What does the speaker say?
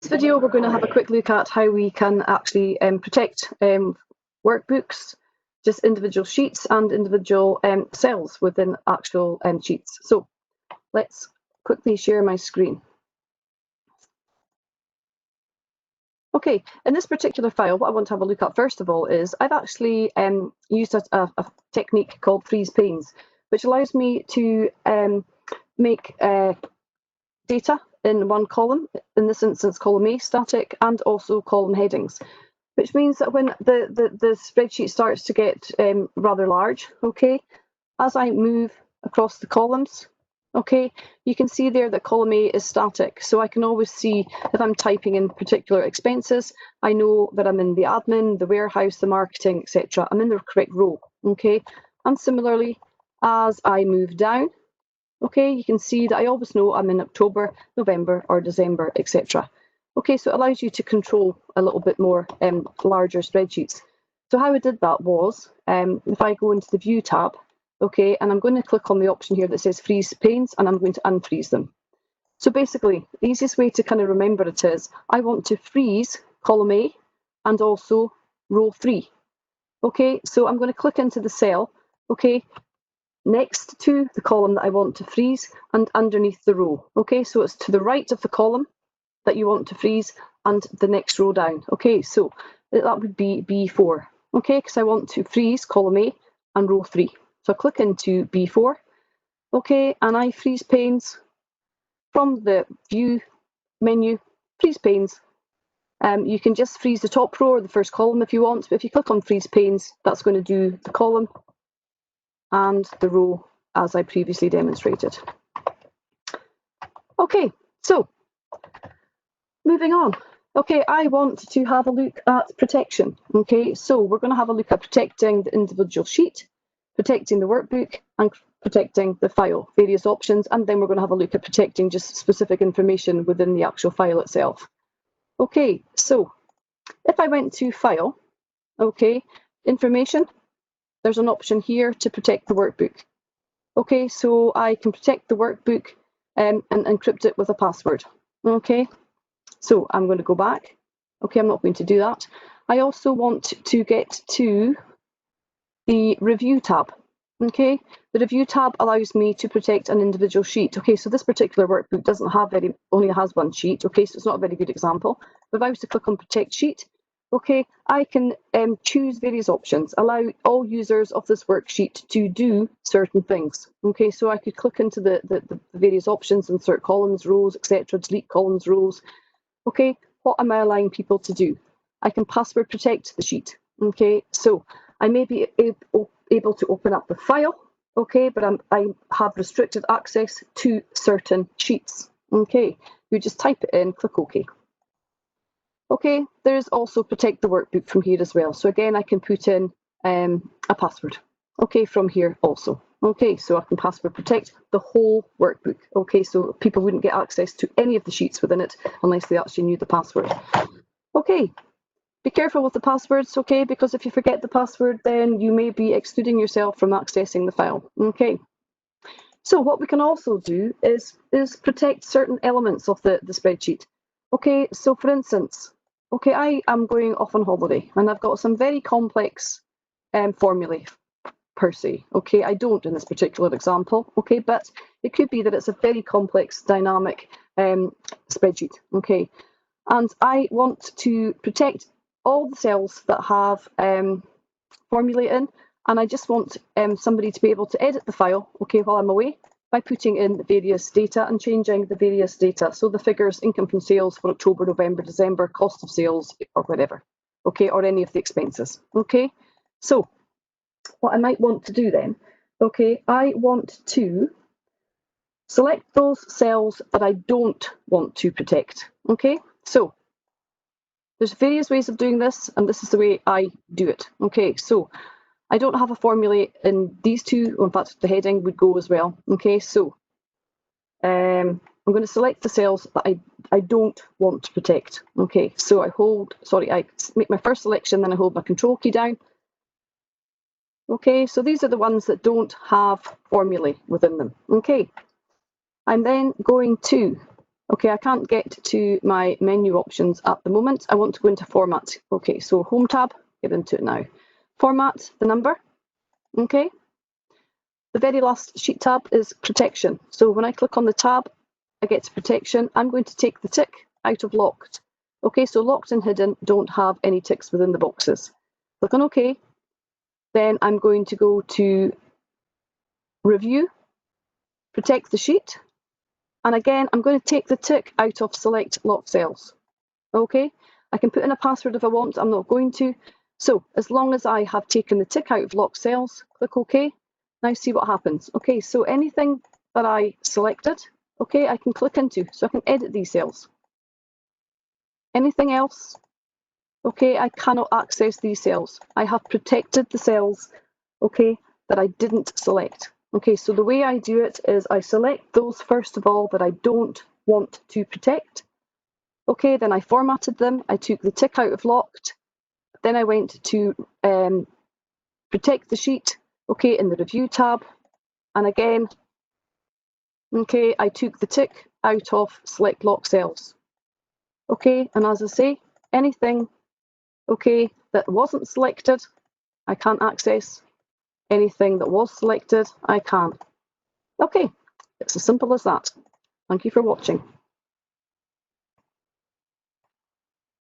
this video, we're going to have a quick look at how we can actually protect workbooks, just individual sheets and individual cells within actual sheets. So let's quickly share my screen. Okay, in this particular file, what I want to have a look at first of all is I've actually used a technique called freeze panes, which allows me to make data in one column, in this instance column A static, and also column headings, which means that when the spreadsheet starts to get rather large, okay, as I move across the columns, okay, you can see there that column A is static, so I can always see if I'm typing in particular expenses, I know that I'm in the admin, the warehouse, the marketing, etc. I'm in the correct row, okay, and similarly as I move down, okay, you can see that I always know I'm in October, November or December, etc. Okay, so it allows you to control a little bit more larger spreadsheets. So how I did that was, if I go into the View tab, okay, and I'm going to click on the option here that says Freeze Panes, and I'm going to unfreeze them. So basically, the easiest way to kind of remember it is, I want to freeze column A and also row 3. Okay, so I'm going to click into the cell, okay, next to the column that I want to freeze and underneath the row. Okay, so it's to the right of the column that you want to freeze and the next row down. Okay, so that would be B4. Okay, because I want to freeze column A and row 3. So I click into B4. Okay, and I freeze panes from the View menu, freeze panes. You can just freeze the top row or the first column if you want, but if you click on freeze panes, that's going to do the column and the row as I previously demonstrated. Okay, so moving on. Okay, I want to have a look at protection. Okay, so we're going to have a look at protecting the individual sheet, protecting the workbook, and protecting the file, various options, and then we're going to have a look at protecting just specific information within the actual file itself. Okay, so if I went to File, okay, Information, there's an option here to protect the workbook. Okay, so I can protect the workbook and encrypt it with a password. Okay, so I'm going to go back. Okay, I'm not going to do that. I also want to get to the Review tab. Okay, the Review tab allows me to protect an individual sheet. Okay, so this particular workbook doesn't have only has one sheet. Okay, so it's not a very good example. But if I was to click on Protect Sheet, okay, I can choose various options, allow all users of this worksheet to do certain things. Okay, so I could click into the various options, insert columns, rows, etc., delete columns, rows. Okay, what am I allowing people to do? I can password protect the sheet. Okay, so I may be able to open up the file, okay, but I have restricted access to certain sheets. Okay, you just type it in, click OK. Okay, there's also protect the workbook from here as well. So again, I can put in a password, okay, from here also. Okay, so I can password protect the whole workbook. Okay, so people wouldn't get access to any of the sheets within it unless they actually knew the password. Okay, be careful with the passwords, okay, because if you forget the password, then you may be excluding yourself from accessing the file. Okay, so what we can also do is protect certain elements of the spreadsheet. Okay, so for instance, okay, I am going off on holiday and I've got some very complex formulae per se. Okay, I don't in this particular example, okay, but it could be that it's a very complex dynamic spreadsheet, okay, and I want to protect all the cells that have formulae in, and I just want somebody to be able to edit the file, okay, while I'm away by putting in the various data and changing the various data. So the figures, income from sales for October, November, December, cost of sales, or whatever, okay, or any of the expenses, okay. So what I might want to do then, okay, I want to select those cells that I don't want to protect, okay. So there's various ways of doing this, and this is the way I do it. Okay, so I don't have a formula in these two. In fact, the heading would go as well. Okay, so I'm going to select the cells that I don't want to protect. Okay, so I make my first selection, then I hold my control key down. Okay, so these are the ones that don't have formulae within them. Okay, I'm then going to, Okay, I can't get to my menu options at the moment. I want to go into format. Okay, so home tab, get into it now. Format, the number, okay. The very last sheet tab is protection. So when I click on the tab, I get to protection. I'm going to take the tick out of locked. Okay, so locked and hidden don't have any ticks within the boxes. Click on OK. Then I'm going to go to review, protect the sheet. And again, I'm going to take the tick out of select locked cells. Okay, I can put in a password if I want, I'm not going to. So as long as I have taken the tick out of locked cells, click OK. Now see what happens. Okay, so anything that I selected, okay, I can click into, so I can edit these cells. Anything else, okay, I cannot access these cells. I have protected the cells, okay, that I didn't select. Okay, so the way I do it is I select those first of all that I don't want to protect. Okay, then I formatted them. I took the tick out of locked. Then I went to protect the sheet, okay, in the review tab. And again, okay, I took the tick out of select lock cells. Okay, and as I say, anything, okay, that wasn't selected, I can't access. Anything that was selected, I can. Okay, it's as simple as that. Thank you for watching.